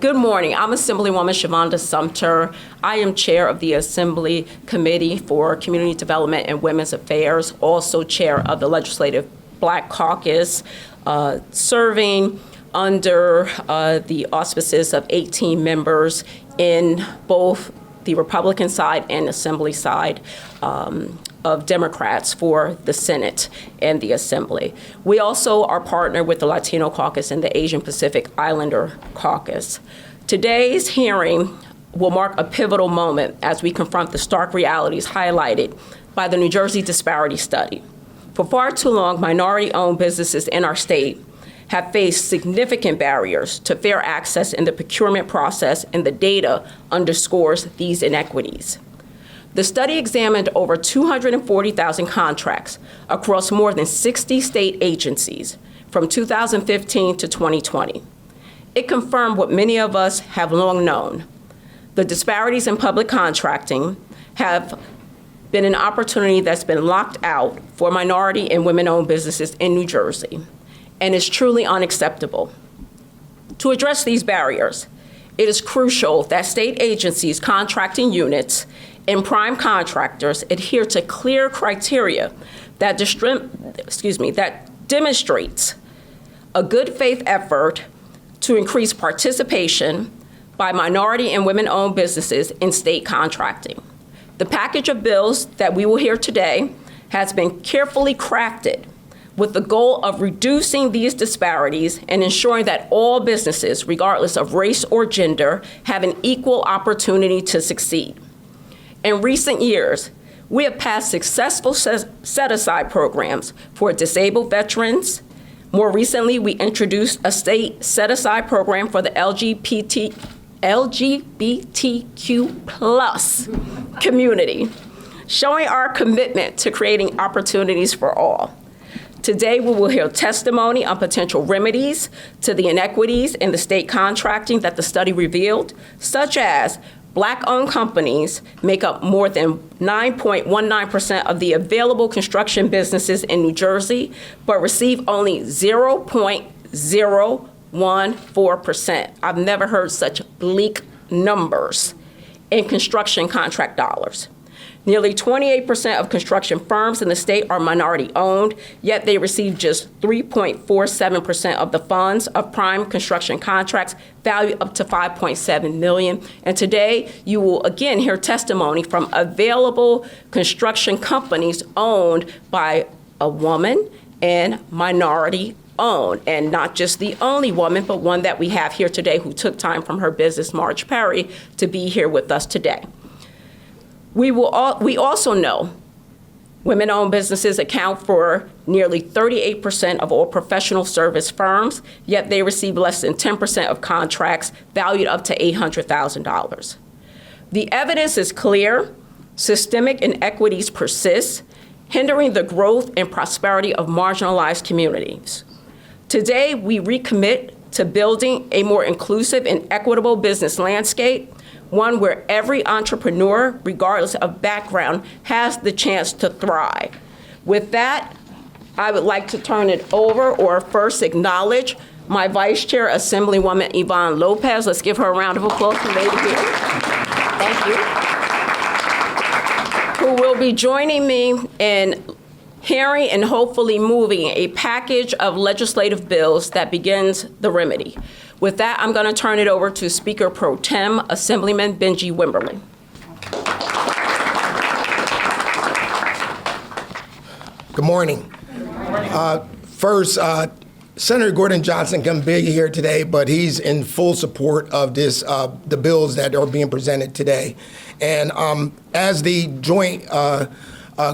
Good morning. I'm Assemblywoman Shavonda Sumter. I am chair of the Assembly Committee for Community Development and Women's Affairs, also chair of the Legislative Black Caucus, serving under the auspices of 18 members in both the Republican side and Assembly side of Democrats for the Senate and the Assembly. We also are partnered with the Latino Caucus and the Asian Pacific Islander Caucus. Today's hearing will mark a pivotal moment as we confront the stark realities highlighted by the New Jersey Disparity Study. For far too long, minority-owned businesses in our state have faced significant barriers to fair access in the procurement process, and the data underscores these inequities. The study examined over 240,000 contracts across more than 60 state agencies from 2015 to 2020. It confirmed what many of us have long known. The disparities in public contracting have been an opportunity that's been locked out for minority and women-owned businesses in New Jersey, and is truly unacceptable. To address these barriers, it is crucial that state agencies, contracting units, and prime contractors adhere to clear criteria that demonstrates a good faith effort to increase participation by minority and women-owned businesses in state contracting. The package of bills that we will hear today has been carefully crafted with the goal of reducing these disparities and ensuring that all businesses, regardless of race or gender, have an equal opportunity to succeed. In recent years, we have passed successful set-aside programs for disabled veterans. More recently, we introduced a state set-aside program for the LGBTQ plus community, showing our commitment to creating opportunities for all. Today, we will hear testimony on potential remedies to the inequities in the state contracting that the study revealed, such as Black-owned companies make up more than 9.19% of the available construction businesses in New Jersey, but receive only 0.014%. I've never heard such bleak numbers in construction contract dollars. Nearly 28% of construction firms in the state are minority-owned, yet they receive just 3.47% of the funds of prime construction contracts valued up to $5.7 million. And today, you will again hear testimony from available construction companies owned by a woman and minority-owned, and not just the only woman, but one that we have here today who took time from her business, Marge Perry, to be here with us today. We also know women-owned businesses account for nearly 38% of all professional service firms, yet they receive less than 10% of contracts valued up to $800,000. The evidence is clear. Systemic inequities persist, hindering the growth and prosperity of marginalized communities. Today, we recommit to building a more inclusive and equitable business landscape, one where every entrepreneur, regardless of background, has the chance to thrive. With that, I would like to turn it over, or first acknowledge, my Vice Chair, Assemblywoman Yvonne Lopez. Let's give her a round of applause for Lady here. Thank you. Who will be joining me in hearing and hopefully moving a package of legislative bills that begins the remedy. With that, I'm going to turn it over to Speaker Pro Tem, Assemblyman Benjie Wimberly. Good morning. First, Senator Gordon Johnson couldn't be here today, but he's in full support of this, the bills that are being presented today. And as the joint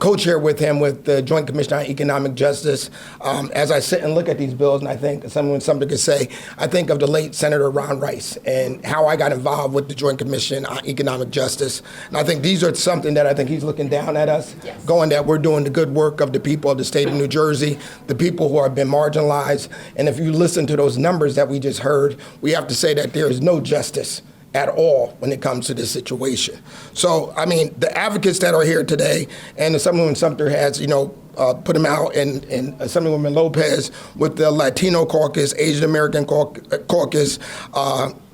co-chair with him with the Joint Commission on Economic Justice, as I sit and look at these bills, and I think something could say, I think of the late Senator Ron Rice and how I got involved with the Joint Commission on Economic Justice. And I think these are something that I think he's looking down at us, yes, going that we're doing the good work of the people of the state of New Jersey, the people who have been marginalized. And if you listen to those numbers that we just heard, we have to say that there is no justice at all when it comes to this situation. So, I mean, the advocates that are here today, and Assemblywoman Sumter has, put them out, and Assemblywoman Lopez with the Latino Caucus, Asian American Caucus,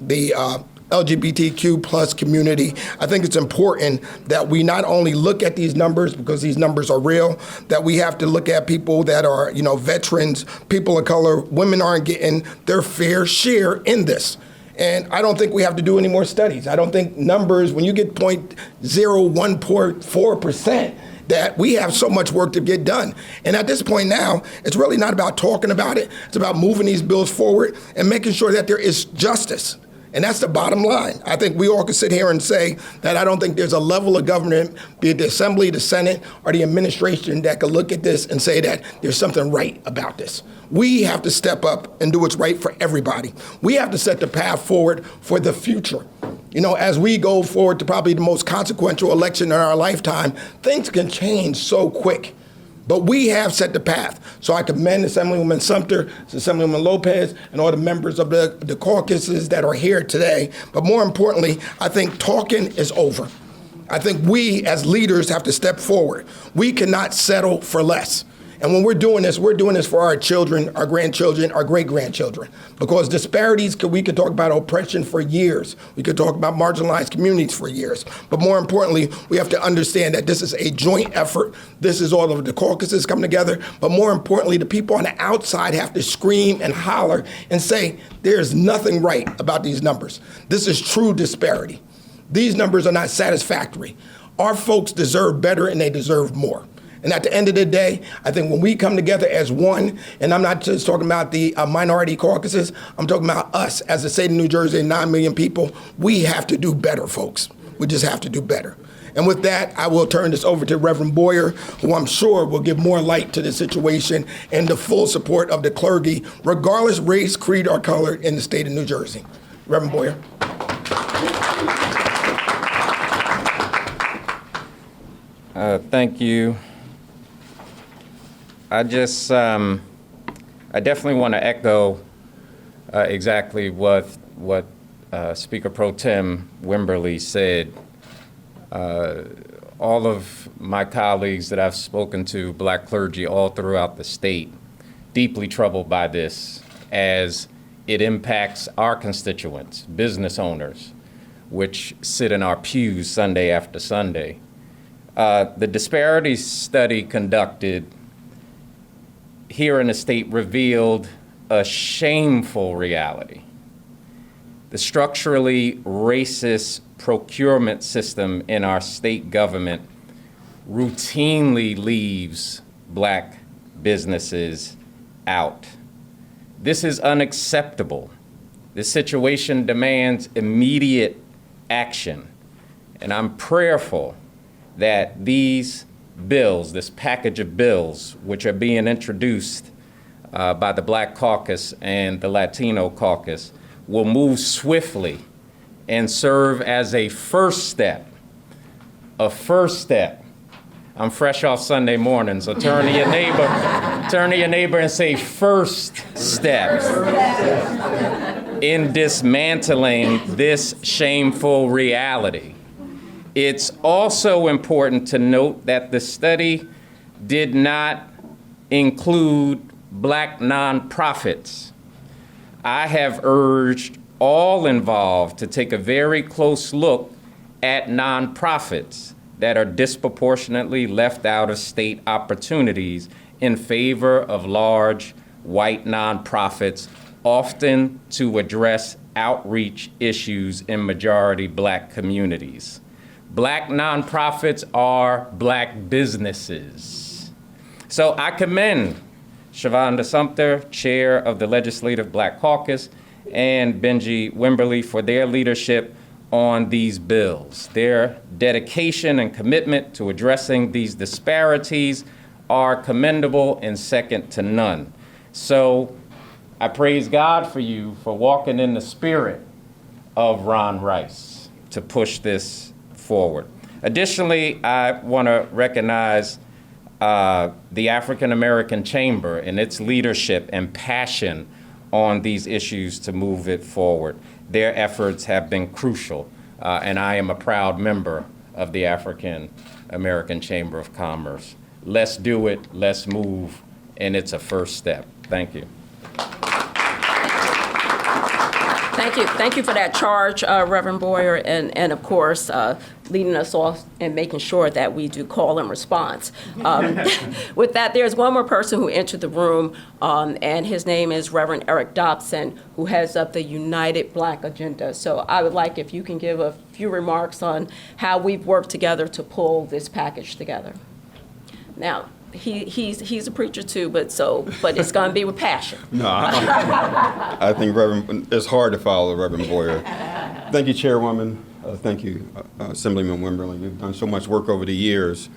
the LGBTQ plus community, I think it's important that we not only look at these numbers because these numbers are real, that we have to look at people that are, veterans, people of color, women aren't getting their fair share in this. And I don't think we have to do any more studies. I don't think numbers, when you get 0.014%, that we have so much work to get done. And at this point now, it's really not about talking about it. It's about moving these bills forward and making sure that there is justice. And that's the bottom line. I think we all can sit here and say that I don't think there's a level of government, be it the Assembly, the Senate, or the administration, that could look at this and say that there's something right about this. We have to step up and do what's right for everybody. We have to set the path forward for the future. As we go forward to probably the most consequential election in our lifetime, things can change so quick. But we have set the path. So I commend Assemblywoman Sumter, Assemblywoman Lopez, and all the members of the caucuses that are here today. But more importantly, I think talking is over. I think we as leaders have to step forward. We cannot settle for less. And when we're doing this for our children, our grandchildren, our great-grandchildren. Because disparities, we could talk about oppression for years. We could talk about marginalized communities for years. But more importantly, we have to understand that this is a joint effort. This is all of the caucuses come together. But more importantly, the people on the outside have to scream and holler and say, there's nothing right about these numbers. This is true disparity. These numbers are not satisfactory. Our folks deserve better and they deserve more. And at the end of the day, I think when we come together as one, and I'm not just talking about the minority caucuses, I'm talking about us as the state of New Jersey and 9 million people, we have to do better, folks. We just have to do better. And with that, I will turn this over to Reverend Boyer, who I'm sure will give more light to the situation and the full support of the clergy, regardless race, creed, or color in the state of New Jersey. Reverend Boyer. Thank you. I definitely want to echo exactly what Speaker Pro Tem Wimberly said. All of my colleagues that I've spoken to, black clergy all throughout the state, deeply troubled by this as it impacts our constituents, business owners, which sit in our pews Sunday after Sunday. The disparities study conducted here in the state revealed a shameful reality. The structurally racist procurement system in our state government routinely leaves black businesses out. This is unacceptable. This situation demands immediate action, and I'm prayerful that these bills, this package of bills, which are being introduced by the Black Caucus and the Latino Caucus, will move swiftly and serve as a first step. A first step. I'm fresh off Sunday morning, so turn to your neighbor and say, first step in dismantling this shameful reality. It's also important to note that the study did not include black nonprofits. I have urged all involved to take a very close look at nonprofits that are disproportionately left out of state opportunities in favor of large white nonprofits, often to address outreach issues in majority black communities. Black nonprofits are black businesses. So I commend Shavonda Sumter, chair of the Legislative Black Caucus, and Benjie Wimberly for their leadership on these bills. Their dedication and commitment to addressing these disparities are commendable and second to none. So I praise God for you for walking in the spirit of Ron Rice to push this forward. Additionally, I want to recognize the African American Chamber and its leadership and passion on these issues to move it forward. Their efforts have been crucial, and I am a proud member of the African American Chamber of Commerce. Let's do it, let's move, and it's a first step. Thank you. Thank you for that charge, Reverend Boyer, and of course, leading us off and making sure that we do call and response. With that, there's one more person who entered the room, and his name is Reverend Eric Dobson, who heads up the United Black Agenda. So I would like if you can give a few remarks on how we've worked together to pull this package together. Now, he's a preacher too, but it's going to be with passion. No, I think Reverend, it's hard to follow Reverend Boyer. Thank you, Chairwoman. Thank you, Assemblyman Wimberly. You've done so much work over the years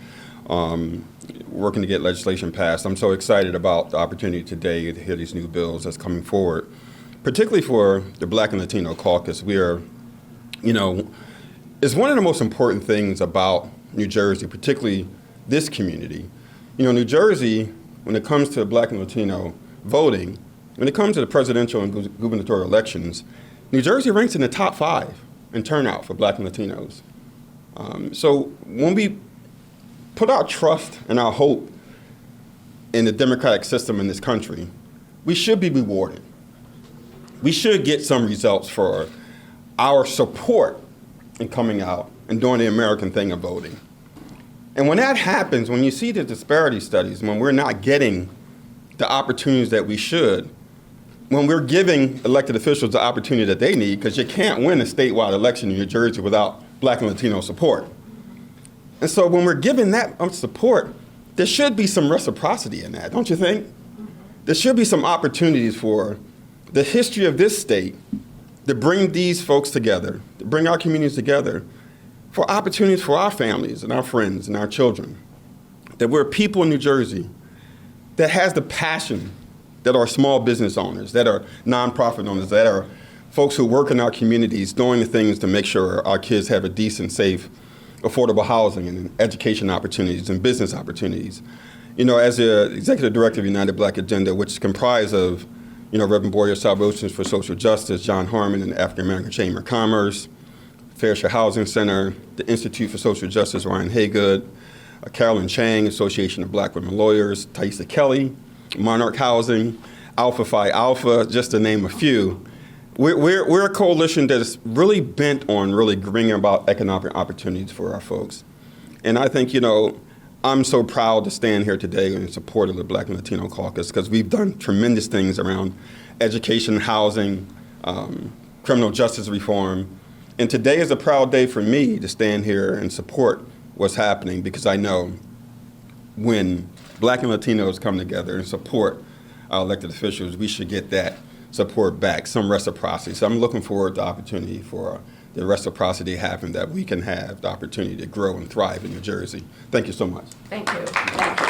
working to get legislation passed. I'm so excited about the opportunity today to hear these new bills that's coming forward, particularly for the Black and Latino caucus. We are, it's one of the most important things about New Jersey, particularly this community. New Jersey, when it comes to Black and Latino voting, when it comes to the presidential and gubernatorial elections, New Jersey ranks in the top 5 in turnout for Black and Latinos. So when we put our trust and our hope in the democratic system in this country, we should be rewarded. We should get some results for our support in coming out and doing the American thing of voting. And when that happens, when you see the disparity studies, when we're not getting the opportunities that we should, when we're giving elected officials the opportunity that they need, because you can't win a statewide election in New Jersey without Black and Latino support. And so when we're giving that support, there should be some reciprocity in that, don't you think? There should be some opportunities for the history of this state to bring these folks together, to bring our communities together, for opportunities for our families and our friends and our children, that we're people in New Jersey that has the passion that are small business owners, that are nonprofit owners, that are folks who work in our communities doing the things to make sure our kids have a decent, safe, affordable housing and education opportunities and business opportunities. As the Executive Director of United Black Agenda, which is comprised of, Reverend Boyer, Salvations for Social Justice, John Harmon, and the African American Chamber of Commerce, Fair Share Housing Center, the Institute for Social Justice, Ryan Haygood, Carolyn Chang, Association of Black Women Lawyers, Taisa Kelly, Monarch Housing, Alpha Phi Alpha, just to name a few. We're a coalition that is really bent on really bringing about economic opportunities for our folks. And I think, I'm so proud to stand here today in support of the Black and Latino caucus because we've done tremendous things around education, housing, criminal justice reform. And today is a proud day for me to stand here and support what's happening because I know when Black and Latinos come together and support our elected officials, we should get that support back, some reciprocity. So I'm looking forward to the opportunity for the reciprocity to happen, that we can have the opportunity to grow and thrive in New Jersey. Thank you so much. Thank you. Thank you.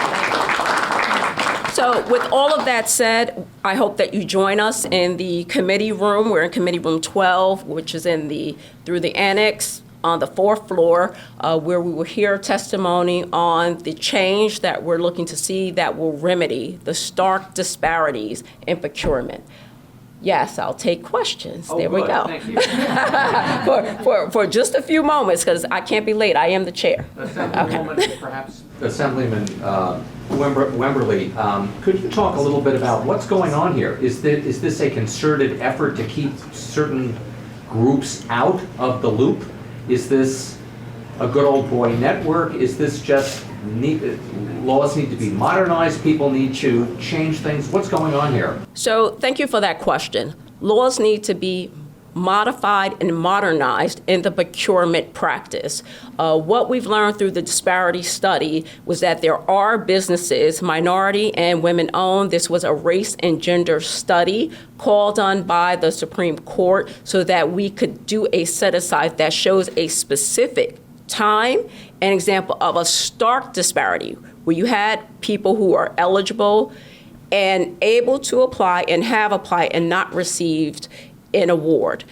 So with all of that said, I hope that you join us in the committee room. We're in committee room 12, which is through the annex on the 4th floor, where we will hear testimony on the change that we're looking to see that will remedy the stark disparities in procurement. Yes, I'll take questions. There we go. Thank you. for just a few moments, because I can't be late. I am the chair. Assemblywoman, perhaps Assemblyman Wimberly, could you talk a little bit about what's going on here? Is this a concerted effort to keep certain groups out of the loop? Is this a good old boy network? Is this just laws need to be modernized? People need to change things? What's going on here? So thank you for that question. Laws need to be modified and modernized in the procurement practice. What we've learned through the disparity study was that there are businesses, minority and women-owned. This was a race and gender study called on by the Supreme Court so that we could do a set-aside that shows a specific time, an example of a stark disparity where you had people who are eligible and able to apply and have applied and not received an award.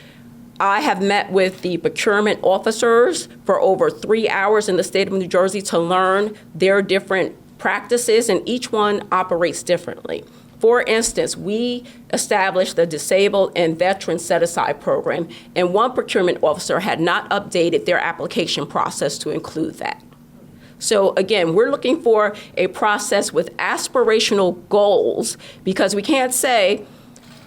I have met with the procurement officers for over 3 hours in the state of New Jersey to learn their different practices, and each one operates differently. For instance, we established the Disabled and Veteran Set-Aside Program, and one procurement officer had not updated their application process to include that. So again, we're looking for a process with aspirational goals, because we can't say,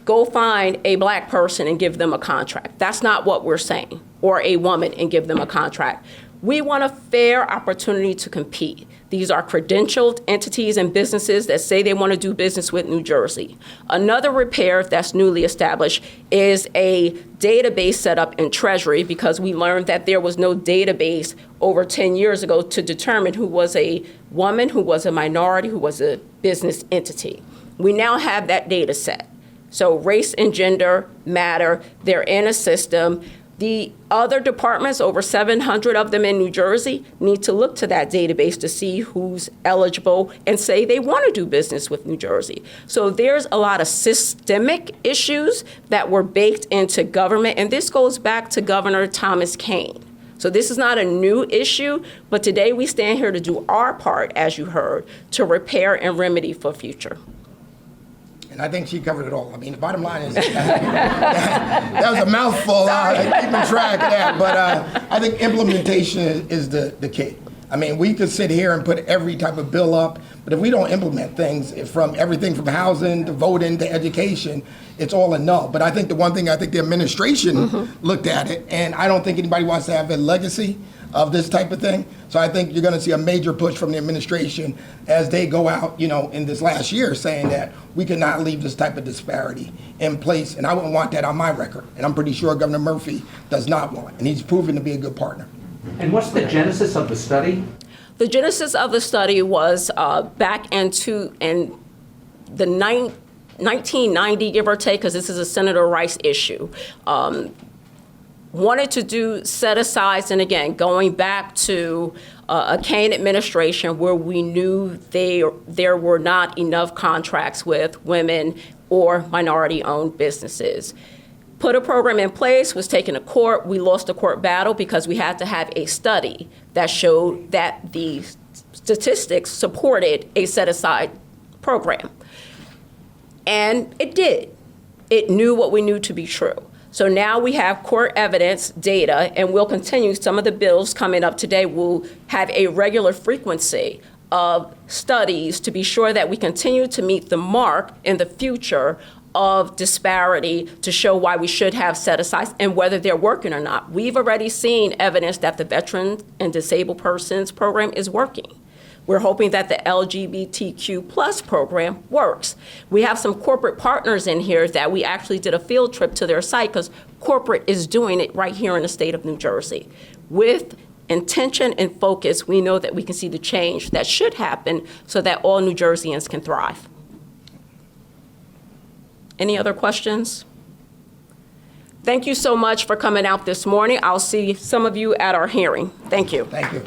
go find a black person and give them a contract. That's not what we're saying, or a woman and give them a contract. We want a fair opportunity to compete. These are credentialed entities and businesses that say they want to do business with New Jersey. Another repair that's newly established is a database set up in Treasury, because we learned that there was no database over 10 years ago to determine who was a woman, who was a minority, who was a business entity. We now have that data set. So race and gender matter. They're in a system. The other departments, over 700 of them in New Jersey, need to look to that database to see who's eligible and say they want to do business with New Jersey. So there's a lot of systemic issues that were baked into government, and this goes back to Governor Thomas Kean. So this is not a new issue, but today we stand here to do our part, as you heard, to repair and remedy for future. And I think she covered it all. I mean, the bottom line is that was a mouthful. Keeping track of that, but I think implementation is the key. I mean, we could sit here and put every type of bill up, but if we don't implement things, from everything from housing to voting to education, it's all a null. But I think the one thing, I think the administration looked at it, and I don't think anybody wants to have a legacy of this type of thing. So I think you're going to see a major push from the administration as they go out, in this last year, saying that we cannot leave this type of disparity in place. And I wouldn't want that on my record. And I'm pretty sure Governor Murphy does not want it. And he's proven to be a good partner. And what's the genesis of the study? The genesis of the study was back in the 1990, give or take, because this is a Senator Rice issue. Wanted to do set-asides, and again, going back to a Kean administration where we knew there were not enough contracts with women or minority-owned businesses. Put a program in place, was taken to court. We lost the court battle because we had to have a study that showed that the statistics supported a set-aside program. And it did. It knew what we knew to be true. So now we have court evidence, data, and we'll continue. Some of the bills coming up today will have a regular frequency of studies to be sure that we continue to meet the mark in the future of disparity, to show why we should have set-asides and whether they're working or not. We've already seen evidence that the Veteran and Disabled Persons program is working. We're hoping that the LGBTQ plus program works. We have some corporate partners in here that we actually did a field trip to their site, because corporate is doing it right here in the state of New Jersey. With intention and focus, we know that we can see the change that should happen so that all New Jerseyans can thrive. Any other questions? Thank you so much for coming out this morning. I'll see some of you at our hearing. Thank you. Thank you.